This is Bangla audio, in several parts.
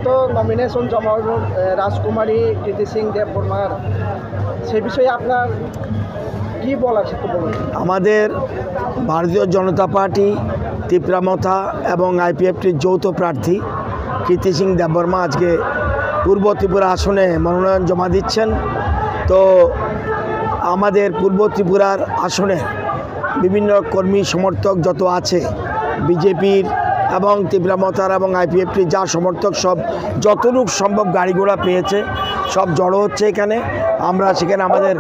তো নমিনেশন জমা হল রাজকুমারী কৃতি সিং দেববর্মার, সেই বিষয়ে আপনার কি বলার একটু বলুন। আমাদের ভারতীয় জনতা পার্টি ত্রিপুরামথা এবং আইপিএফটির যৌথ প্রার্থী কৃতি সিং দেববর্মা আজকে পূর্ব ত্রিপুরা আসনে মনোনয়ন জমা দিচ্ছেন। তো আমাদের পূর্ব ত্রিপুরার আসনে বিভিন্ন কর্মী সমর্থক যত আছে বিজেপির এবং ত্রিপুরামথার এবং আইপিএফটির যা সমর্থক সব যতটুক সম্ভব গাড়ি ঘোড়া পেয়েছে সব জড়ো হচ্ছে এখানে। আমরা সেখানে আমাদের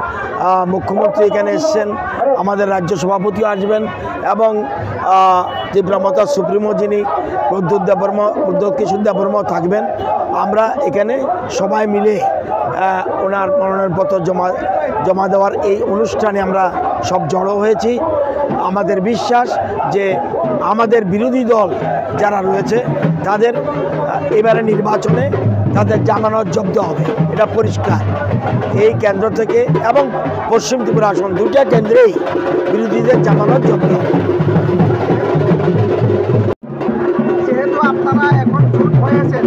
মুখ্যমন্ত্রী এখানে এসছেন, আমাদের রাজ্য সভাপতিও আসবেন এবং ত্রিপুরামথার সুপ্রিমো যিনি প্রদ্যুৎ কিশোর দেববর্মা থাকবেন। আমরা এখানে সবাই মিলে ওনার মনোনয়নপত্র জমা দেওয়ার এই অনুষ্ঠানে আমরা সব জড়ো হয়েছি। আমাদের বিশ্বাস যে আমাদের বিরোধী দল যারা রয়েছে তাদের এবারে নির্বাচনে তাদের জামানত জব্দ হবে, এটা পরিষ্কার। এই কেন্দ্র থেকে এবং পশ্চিম ত্রিপুরা আসন দুটা কেন্দ্রেই বিরোধীদের জামানত জব্দ হবে। যেহেতু আপনারা এখন জোট হয়েছেন,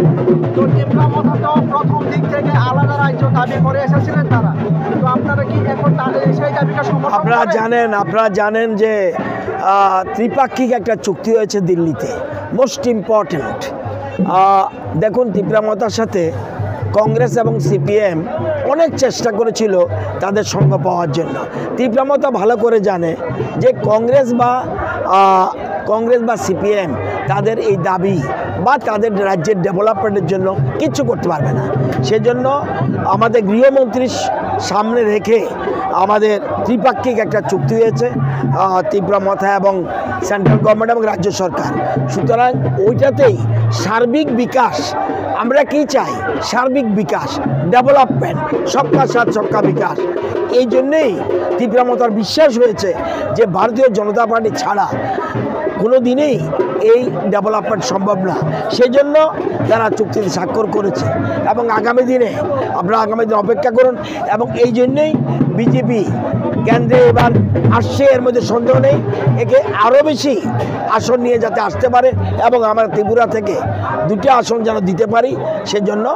তো ত্রিপুরামথা তো প্রথম দিক থেকে আলাদা রাজ্য দাবি করে এসেছিলেন তারা, তো আপনারা কি এখন সেই দাবিটা সমর্থন করেন? আপনারা জানেন যে ত্রিপাক্ষিক একটা চুক্তি হয়েছে দিল্লিতে, মোস্ট ইম্পর্ট্যান্ট। দেখুন, ত্রিপুরামথার সাথে কংগ্রেস এবং সিপিএম অনেক চেষ্টা করেছিল তাদের সঙ্গ পাওয়ার জন্য। ত্রিপুরামথা ভালো করে জানে যে কংগ্রেস বা সিপিএম তাদের এই দাবি বা তাদের রাজ্যের ডেভেলপমেন্টের জন্য কিচ্ছু করতে পারবে না। সেজন্য আমাদের গৃহমন্ত্রীর সামনে রেখে আমাদের ত্রিপাক্ষিক একটা চুক্তি হয়েছে ত্রিপুরামথা এবং সেন্ট্রাল গভর্নমেন্ট এবং রাজ্য সরকার। সুতরাং ওইটাতেই সার্বিক বিকাশ, আমরা কি চাই? সার্বিক বিকাশ, ডেভেলপমেন্ট, সবকা সাথ সবকা বিকাশ। এই জন্যেই ত্রিপুরামথার বিশ্বাস হয়েছে যে ভারতীয় জনতা পার্টি ছাড়া কোনো দিনেই এই ডেভেলপমেন্ট সম্ভব না। সেজন্য তারা চুক্তিতে স্বাক্ষর করেছে এবং আগামী দিনে অপেক্ষা করুন। এবং এই জন্যেই বিজেপি কেন্দ্রে এবার আসছে, এর মধ্যে সন্দেহ নেই। একে আরও বেশি আসন নিয়ে যাতে আসতে পারে এবং আমরা ত্রিপুরা থেকে 2টা আসন যেন দিতে পারি, সেজন্য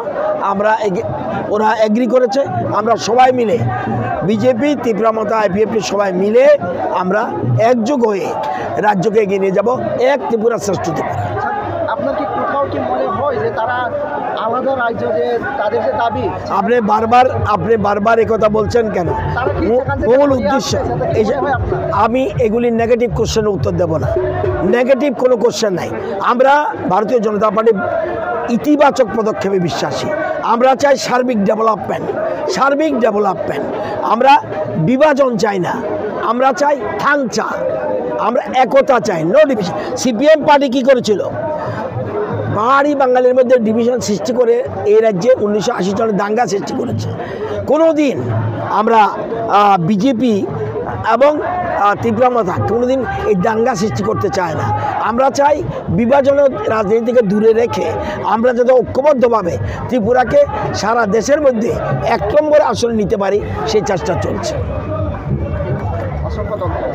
ওরা এগ্রি করেছে। আমরা সবাই মিলে বিজেপি, ত্রিপুরামথা, আইপিএফটি সবাই মিলে আমরা একযোগ হয়ে রাজ্যকে এগিয়ে নিয়ে যাব এক ত্রিপুরা শ্রেষ্ঠ ত্রিপুরা। আপনার কি কোথাও কি মনে হয় যে তারা আলাদা রাজ্য, যে তাদের যে দাবি? আপনি বারবার একথা বলছেন কেন? মূল উদ্দেশ্য আমি এগুলি নেগেটিভ কোশ্চেনের উত্তর দেব না। নেগেটিভ কোনো কোশ্চেন নাই। আমরা ভারতীয় জনতা পার্টি ইতিবাচক পদক্ষেপে বিশ্বাসী। আমরা চাই সার্বিক ডেভেলপমেন্ট। আমরা বিভাজন চাই না, আমরা চাই থাংচা, আমরা একতা চাই, নো ডিভিশন। সিপিএম পার্টি কি করেছিল? পাহাড়ি বাঙালির মধ্যে ডিভিশন সৃষ্টি করে এই রাজ্যে 1980 সালে দাঙ্গা সৃষ্টি করেছে। কোনো দিন আমরা বিজেপি এবং ত্রিপুরামথা কোনোদিন এই দাঙ্গা সৃষ্টি করতে চায় না। আমরা চাই বিভাজনের রাজনীতি থেকে দূরে রেখে আমরা যাতে ঐক্যবদ্ধভাবে ত্রিপুরাকে সারা দেশের মধ্যে 1 নম্বর আসনে নিতে পারি, সেই চেষ্টা চলছে। অসংখ্য ধন্যবাদ।